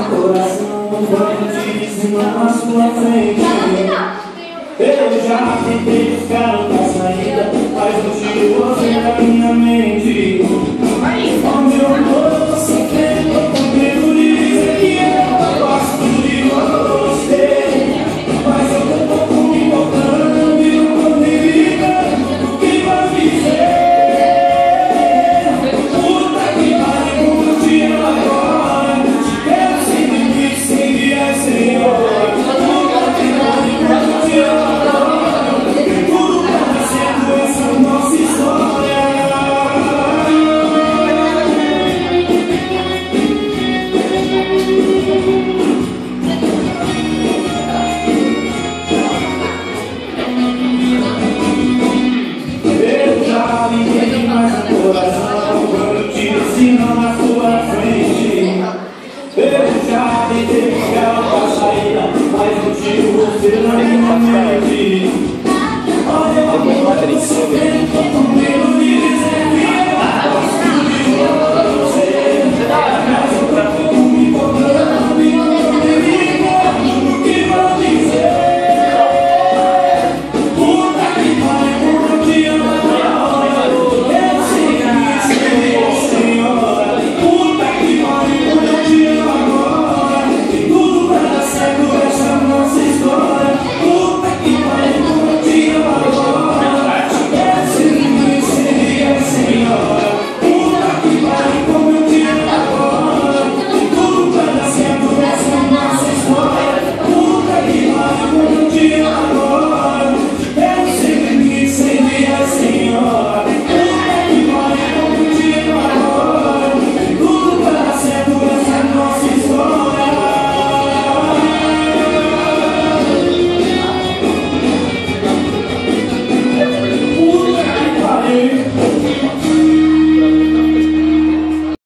no coração quando te ensinar na sua frente. Eu já tentei buscar outra saída, mas eu tiro você da minha mente. Onde eu tô sofrendo, eu comigo dizer que eu gosto de você, mas eu tô pouco me importando e não tô me ligando o que vai dizer. Puta que pariu, como te amo agora, te quero sem limite, sem dia, sem hora. Puta que pariu, como te amo agora, tudo tá nascendo, essa é a nossa história. Eu já liguei mais no coração quando te ensino na sua frente. Eu já tentei buscar outra saída, mas não tiro você na minha mente. Olha, eu tô sofrendo.